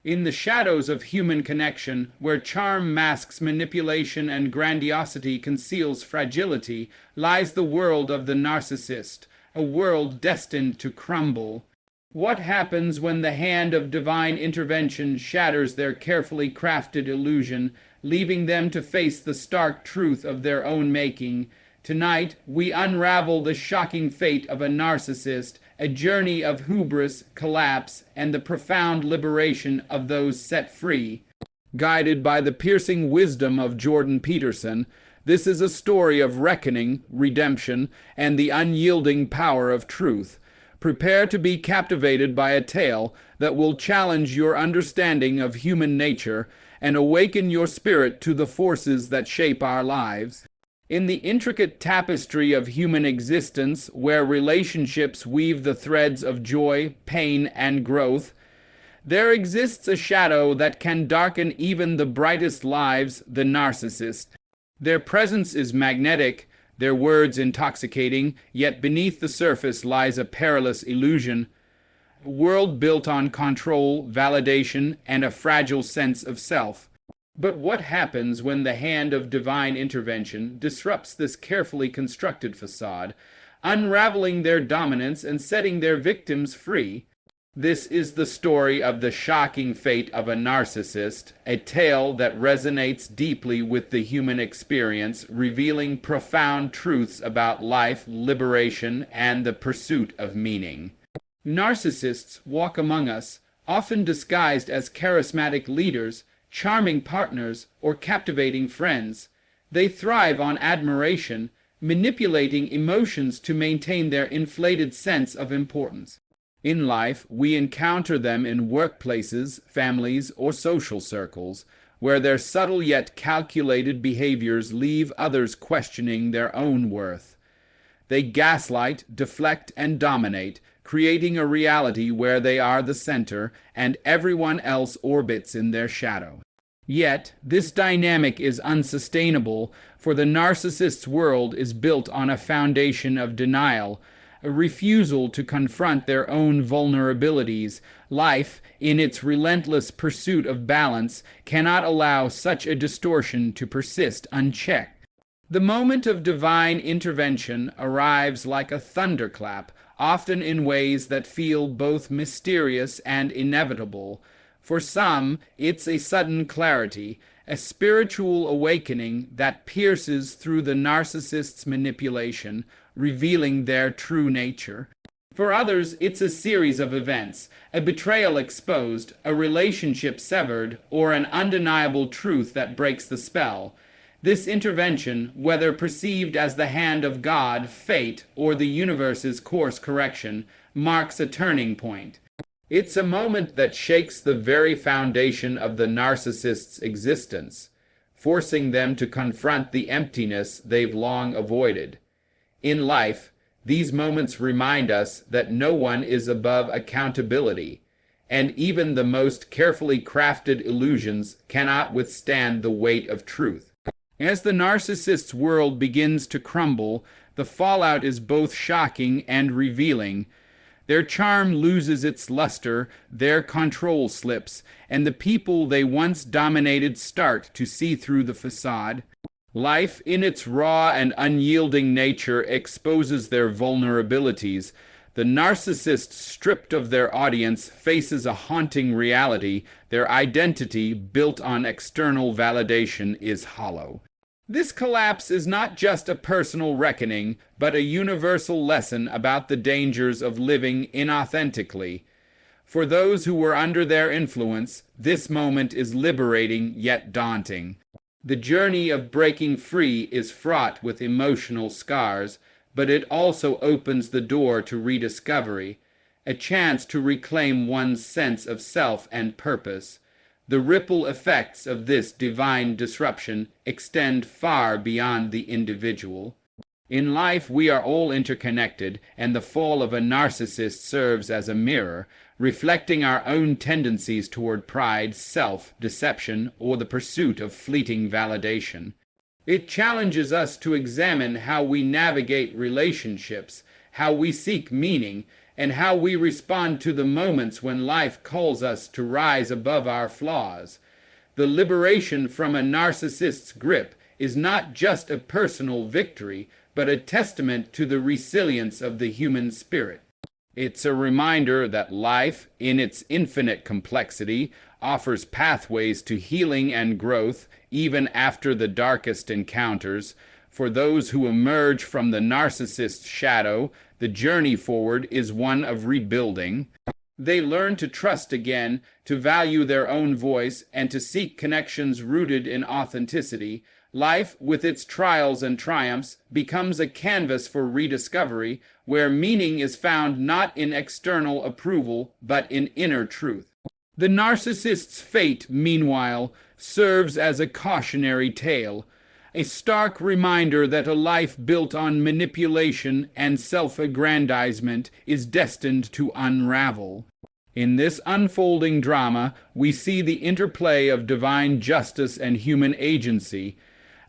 In the shadows of human connection, where charm masks manipulation and grandiosity conceals fragility, lies the world of the narcissist, a world destined to crumble. What happens when the hand of divine intervention shatters their carefully crafted illusion, leaving them to face the stark truth of their own making? Tonight, we unravel the shocking fate of a narcissist, a journey of hubris, collapse, and the profound liberation of those set free. Guided by the piercing wisdom of Jordan Peterson, this is a story of reckoning, redemption, and the unyielding power of truth. Prepare to be captivated by a tale that will challenge your understanding of human nature and awaken your spirit to the forces that shape our lives. In the intricate tapestry of human existence, where relationships weave the threads of joy, pain, and growth, there exists a shadow that can darken even the brightest lives: the narcissist. Their presence is magnetic, their words intoxicating, yet beneath the surface lies a perilous illusion, a world built on control, validation, and a fragile sense of self. But what happens when the hand of divine intervention disrupts this carefully constructed facade, unraveling their dominance and setting their victims free? This is the story of the shocking fate of a narcissist, a tale that resonates deeply with the human experience, revealing profound truths about life, liberation, and the pursuit of meaning. Narcissists walk among us, often disguised as charismatic leaders, charming partners, or captivating friends. They thrive on admiration, manipulating emotions to maintain their inflated sense of importance. In life, we encounter them in workplaces, families, or social circles, where their subtle yet calculated behaviors leave others questioning their own worth. They gaslight, deflect, and dominate, creating a reality where they are the center and everyone else orbits in their shadow. Yet, this dynamic is unsustainable, for the narcissist's world is built on a foundation of denial, a refusal to confront their own vulnerabilities. Life, in its relentless pursuit of balance, cannot allow such a distortion to persist unchecked. The moment of divine intervention arrives like a thunderclap, often in ways that feel both mysterious and inevitable. For some, it's a sudden clarity, a spiritual awakening that pierces through the narcissist's manipulation, revealing their true nature. For others, it's a series of events, a betrayal exposed, a relationship severed, or an undeniable truth that breaks the spell. This intervention, whether perceived as the hand of God, fate, or the universe's course correction, marks a turning point. It's a moment that shakes the very foundation of the narcissist's existence, forcing them to confront the emptiness they've long avoided. In life, these moments remind us that no one is above accountability, and even the most carefully crafted illusions cannot withstand the weight of truth. As the narcissist's world begins to crumble, the fallout is both shocking and revealing. Their charm loses its luster, their control slips, and the people they once dominated start to see through the facade. Life, in its raw and unyielding nature, exposes their vulnerabilities. The narcissist, stripped of their audience, faces a haunting reality. Their identity, built on external validation, is hollow. This collapse is not just a personal reckoning, but a universal lesson about the dangers of living inauthentically. For those who were under their influence, this moment is liberating yet daunting. The journey of breaking free is fraught with emotional scars, but it also opens the door to rediscovery, a chance to reclaim one's sense of self and purpose. The ripple effects of this divine disruption extend far beyond the individual. In life, we are all interconnected, and the fall of a narcissist serves as a mirror, reflecting our own tendencies toward pride, self-deception, or the pursuit of fleeting validation. It challenges us to examine how we navigate relationships, how we seek meaning, and how we respond to the moments when life calls us to rise above our flaws. The liberation from a narcissist's grip is not just a personal victory, but a testament to the resilience of the human spirit. It's a reminder that life, in its infinite complexity, offers pathways to healing and growth even after the darkest encounters. For those who emerge from the narcissist's shadow, the journey forward is one of rebuilding. They learn to trust again, to value their own voice, and to seek connections rooted in authenticity. Life, with its trials and triumphs, becomes a canvas for rediscovery, where meaning is found not in external approval, but in inner truth. The narcissist's fate, meanwhile, serves as a cautionary tale, a stark reminder that a life built on manipulation and self-aggrandizement is destined to unravel. In this unfolding drama, we see the interplay of divine justice and human agency,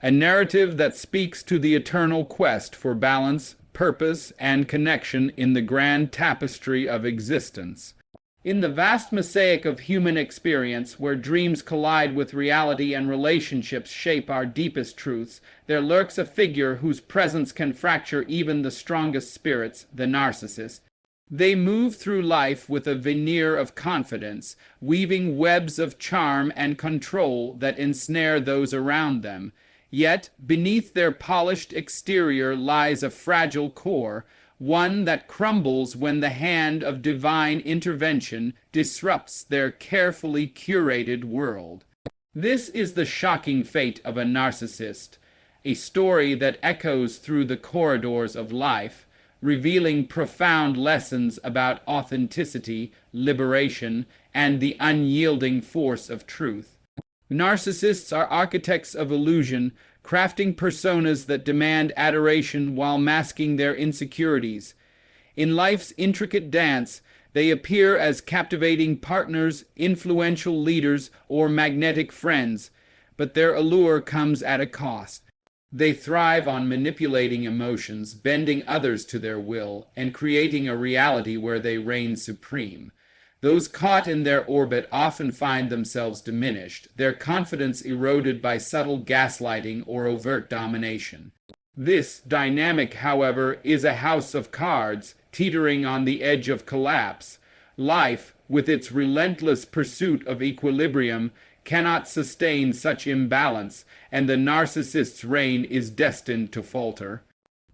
a narrative that speaks to the eternal quest for balance, purpose, and connection in the grand tapestry of existence. In the vast mosaic of human experience, where dreams collide with reality and relationships shape our deepest truths, there lurks a figure whose presence can fracture even the strongest spirits, the narcissist. They move through life with a veneer of confidence, weaving webs of charm and control that ensnare those around them. Yet, beneath their polished exterior lies a fragile core, one that crumbles when the hand of divine intervention disrupts their carefully curated world. This is the shocking fate of a narcissist, a story that echoes through the corridors of life, revealing profound lessons about authenticity, liberation, and the unyielding force of truth. Narcissists are architects of illusion, crafting personas that demand adoration while masking their insecurities. In life's intricate dance, they appear as captivating partners, influential leaders, or magnetic friends, but their allure comes at a cost. They thrive on manipulating emotions, bending others to their will, and creating a reality where they reign supreme. Those caught in their orbit often find themselves diminished, their confidence eroded by subtle gaslighting or overt domination. This dynamic, however, is a house of cards, teetering on the edge of collapse. Life, with its relentless pursuit of equilibrium, cannot sustain such imbalance, and the narcissist's reign is destined to falter.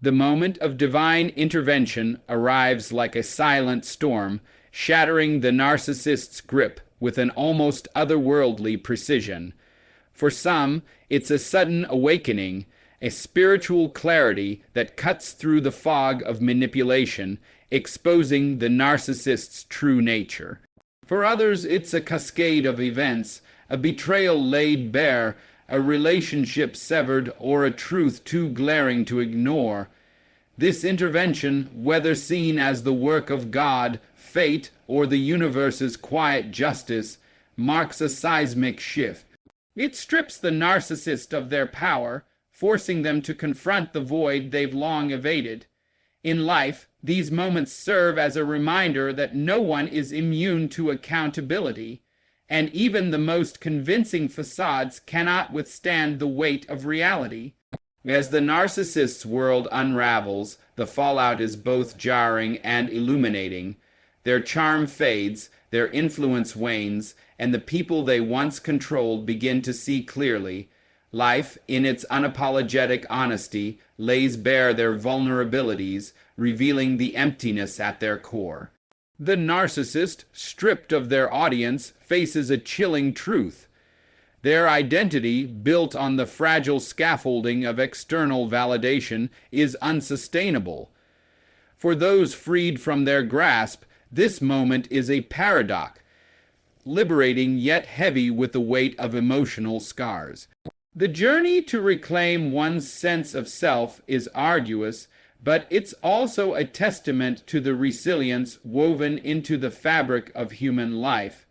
The moment of divine intervention arrives like a silent storm, shattering the narcissist's grip with an almost otherworldly precision. For some, it's a sudden awakening, a spiritual clarity that cuts through the fog of manipulation, exposing the narcissist's true nature. For others, it's a cascade of events, a betrayal laid bare, a relationship severed, or a truth too glaring to ignore. This intervention, whether seen as the work of God, fate, or the universe's quiet justice, marks a seismic shift. It strips the narcissist of their power, forcing them to confront the void they've long evaded. In life, these moments serve as a reminder that no one is immune to accountability, and even the most convincing facades cannot withstand the weight of reality. As the narcissist's world unravels, the fallout is both jarring and illuminating. Their charm fades, their influence wanes, and the people they once controlled begin to see clearly. Life, in its unapologetic honesty, lays bare their vulnerabilities, revealing the emptiness at their core. The narcissist, stripped of their audience, faces a chilling truth. Their identity, built on the fragile scaffolding of external validation, is unsustainable. For those freed from their grasp, this moment is a paradox, liberating yet heavy with the weight of emotional scars. The journey to reclaim one's sense of self is arduous, but it's also a testament to the resilience woven into the fabric of human life.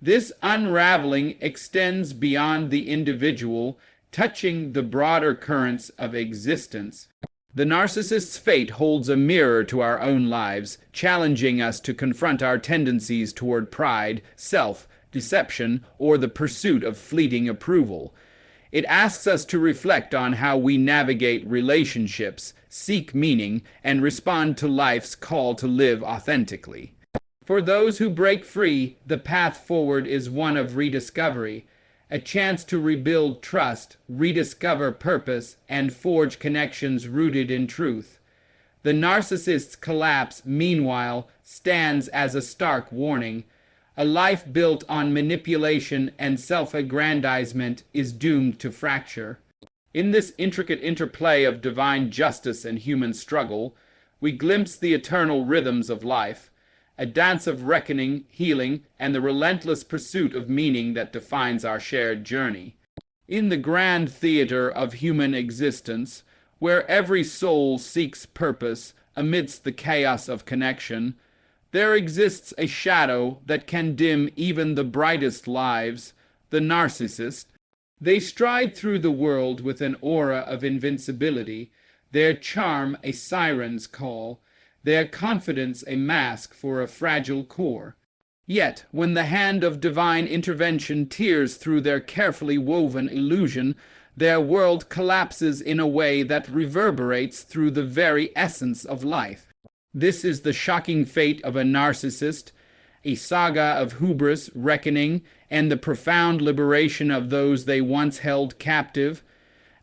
This unraveling extends beyond the individual, touching the broader currents of existence. The narcissist's fate holds a mirror to our own lives, challenging us to confront our tendencies toward pride, self-deception, or the pursuit of fleeting approval. It asks us to reflect on how we navigate relationships, seek meaning, and respond to life's call to live authentically. For those who break free, the path forward is one of rediscovery, a chance to rebuild trust, rediscover purpose, and forge connections rooted in truth. The narcissist's collapse, meanwhile, stands as a stark warning. A life built on manipulation and self-aggrandizement is doomed to fracture. In this intricate interplay of divine justice and human struggle, we glimpse the eternal rhythms of life, a dance of reckoning, healing, and the relentless pursuit of meaning that defines our shared journey. In the grand theater of human existence, where every soul seeks purpose amidst the chaos of connection, there exists a shadow that can dim even the brightest lives, the narcissist. They stride through the world with an aura of invincibility, their charm a siren's call, their confidence a mask for a fragile core. Yet, when the hand of divine intervention tears through their carefully woven illusion, their world collapses in a way that reverberates through the very essence of life. This is the shocking fate of a narcissist, a saga of hubris, reckoning, and the profound liberation of those they once held captive,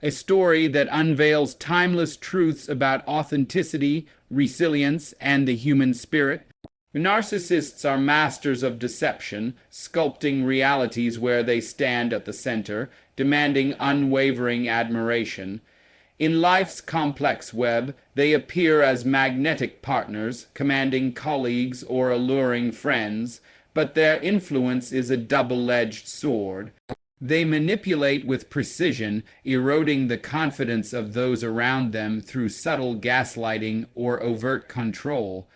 a story that unveils timeless truths about authenticity, resilience, and the human spirit. Narcissists are masters of deception, sculpting realities where they stand at the center, demanding unwavering admiration. In life's complex web, they appear as magnetic partners, commanding colleagues or alluring friends, but their influence is a double-edged sword. They manipulate with precision, eroding the confidence of those around them through subtle gaslighting or overt control.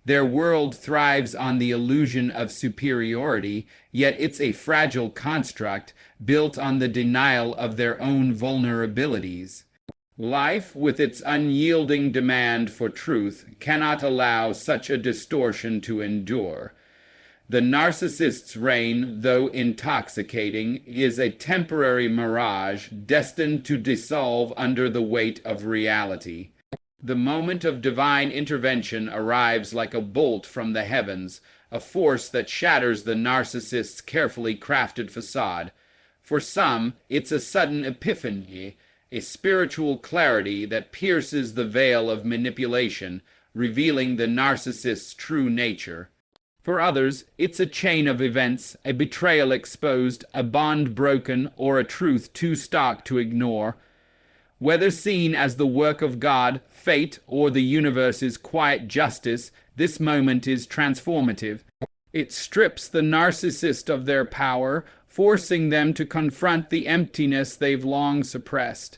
Their world thrives on the illusion of superiority, yet it's a fragile construct built on the denial of their own vulnerabilities. Life, with its unyielding demand for truth, cannot allow such a distortion to endure. The narcissist's reign, though intoxicating, is a temporary mirage destined to dissolve under the weight of reality. The moment of divine intervention arrives like a bolt from the heavens, a force that shatters the narcissist's carefully crafted facade. For some, it's a sudden epiphany, a spiritual clarity that pierces the veil of manipulation, revealing the narcissist's true nature. For others, it's a chain of events, a betrayal exposed, a bond broken, or a truth too stark to ignore. Whether seen as the work of God, fate, or the universe's quiet justice, this moment is transformative. It strips the narcissist of their power, forcing them to confront the emptiness they've long suppressed.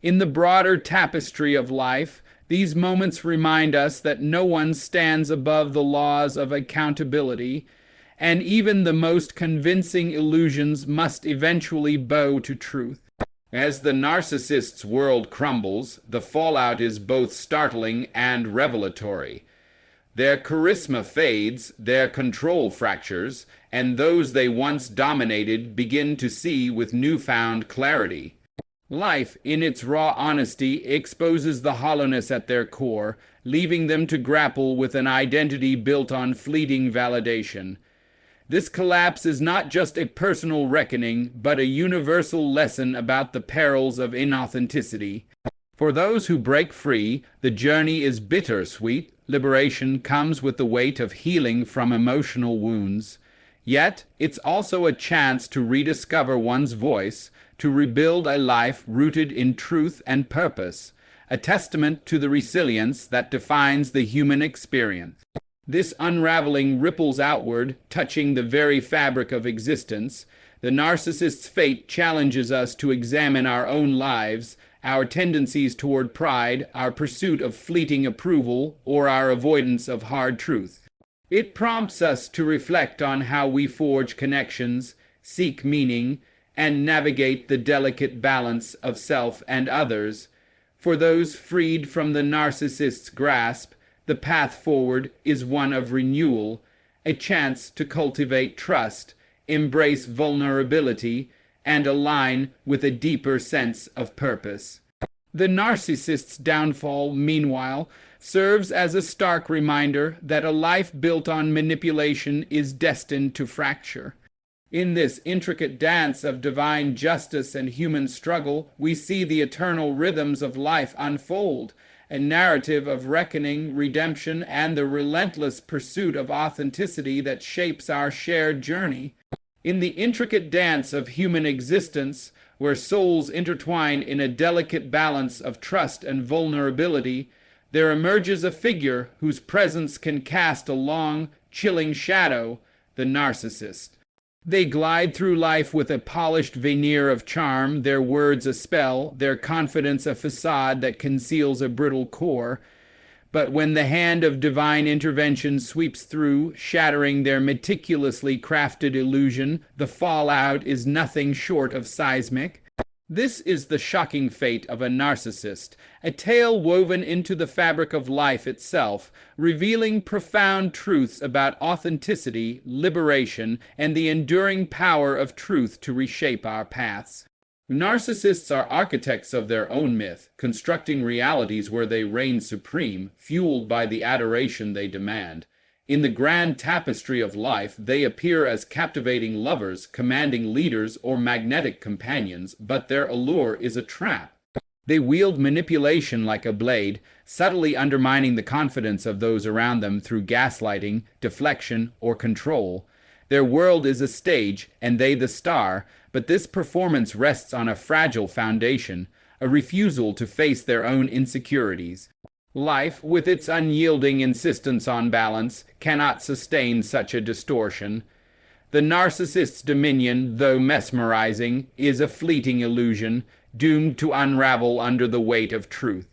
In the broader tapestry of life, these moments remind us that no one stands above the laws of accountability, and even the most convincing illusions must eventually bow to truth. As the narcissist's world crumbles, the fallout is both startling and revelatory. Their charisma fades, their control fractures, and those they once dominated begin to see with newfound clarity. Life, in its raw honesty, exposes the hollowness at their core, leaving them to grapple with an identity built on fleeting validation. This collapse is not just a personal reckoning, but a universal lesson about the perils of inauthenticity. For those who break free, the journey is bittersweet. Liberation comes with the weight of healing from emotional wounds. Yet, it's also a chance to rediscover one's voice, to rebuild a life rooted in truth and purpose, a testament to the resilience that defines the human experience. This unraveling ripples outward, touching the very fabric of existence. The narcissist's fate challenges us to examine our own lives, our tendencies toward pride, our pursuit of fleeting approval, or our avoidance of hard truth. It prompts us to reflect on how we forge connections, seek meaning, and navigate the delicate balance of self and others. For those freed from the narcissist's grasp, the path forward is one of renewal, a chance to cultivate trust, embrace vulnerability, and align with a deeper sense of purpose. The narcissist's downfall, meanwhile, serves as a stark reminder that a life built on manipulation is destined to fracture. In this intricate dance of divine justice and human struggle, we see the eternal rhythms of life unfold, a narrative of reckoning, redemption, and the relentless pursuit of authenticity that shapes our shared journey. In the intricate dance of human existence, where souls intertwine in a delicate balance of trust and vulnerability, there emerges a figure whose presence can cast a long, chilling shadow: the narcissist. They glide through life with a polished veneer of charm, their words a spell, their confidence a facade that conceals a brittle core. But when the hand of divine intervention sweeps through, shattering their meticulously crafted illusion, the fallout is nothing short of seismic. This is the shocking fate of a narcissist, a tale woven into the fabric of life itself, revealing profound truths about authenticity, liberation, and the enduring power of truth to reshape our paths. Narcissists are architects of their own myth, constructing realities where they reign supreme, fueled by the adoration they demand. In the grand tapestry of life, they appear as captivating lovers, commanding leaders, or magnetic companions, but their allure is a trap. They wield manipulation like a blade, subtly undermining the confidence of those around them through gaslighting, deflection, or control. Their world is a stage, and they the star, but this performance rests on a fragile foundation, a refusal to face their own insecurities. Life, with its unyielding insistence on balance, cannot sustain such a distortion. The narcissist's dominion, though mesmerizing, is a fleeting illusion, doomed to unravel under the weight of truth.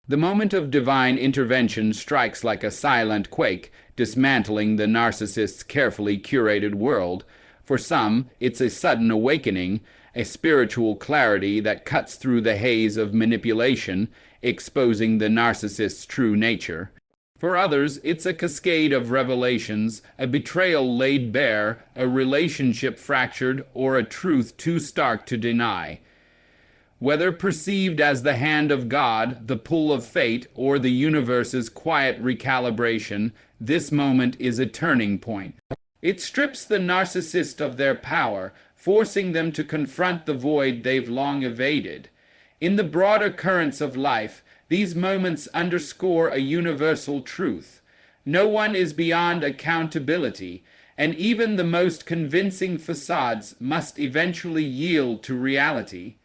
The moment of divine intervention strikes like a silent quake, dismantling the narcissist's carefully curated world. For some, it's a sudden awakening, a spiritual clarity that cuts through the haze of manipulation, exposing the narcissist's true nature. For others, it's a cascade of revelations, a betrayal laid bare, a relationship fractured, or a truth too stark to deny. Whether perceived as the hand of God, the pull of fate, or the universe's quiet recalibration, this moment is a turning point. It strips the narcissist of their power, forcing them to confront the void they've long evaded. In the broader currents of life, these moments underscore a universal truth. No one is beyond accountability, and even the most convincing facades must eventually yield to reality.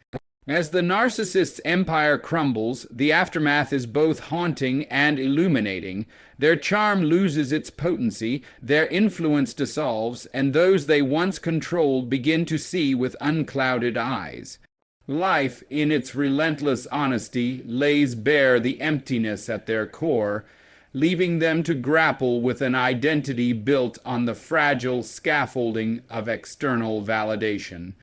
As the narcissist's empire crumbles, the aftermath is both haunting and illuminating. Their charm loses its potency, their influence dissolves, and those they once controlled begin to see with unclouded eyes. Life, in its relentless honesty, lays bare the emptiness at their core, leaving them to grapple with an identity built on the fragile scaffolding of external validation.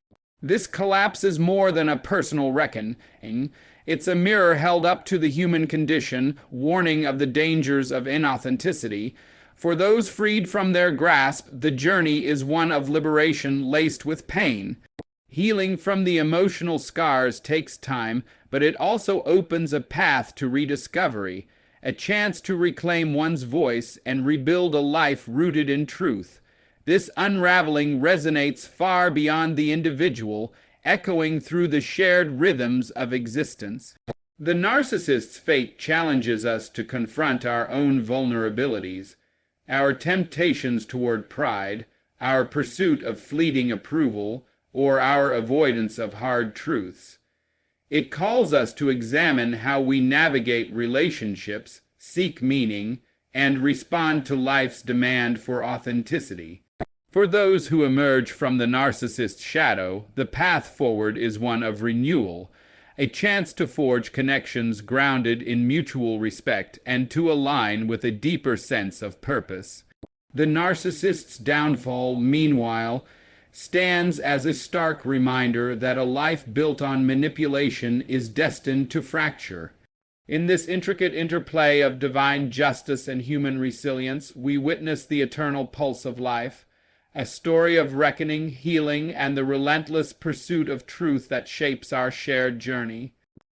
This collapse is more than a personal reckoning. It's a mirror held up to the human condition, warning of the dangers of inauthenticity. For those freed from their grasp, the journey is one of liberation laced with pain. Healing from the emotional scars takes time, but it also opens a path to rediscovery, a chance to reclaim one's voice and rebuild a life rooted in truth. This unraveling resonates far beyond the individual, echoing through the shared rhythms of existence. The narcissist's fate challenges us to confront our own vulnerabilities, our temptations toward pride, our pursuit of fleeting approval, or our avoidance of hard truths. It calls us to examine how we navigate relationships, seek meaning, and respond to life's demand for authenticity. For those who emerge from the narcissist's shadow, the path forward is one of renewal, a chance to forge connections grounded in mutual respect and to align with a deeper sense of purpose. The narcissist's downfall, meanwhile, stands as a stark reminder that a life built on manipulation is destined to fracture. In this intricate interplay of divine justice and human resilience, we witness the eternal pulse of life, a story of reckoning, healing, and the relentless pursuit of truth that shapes our shared journey.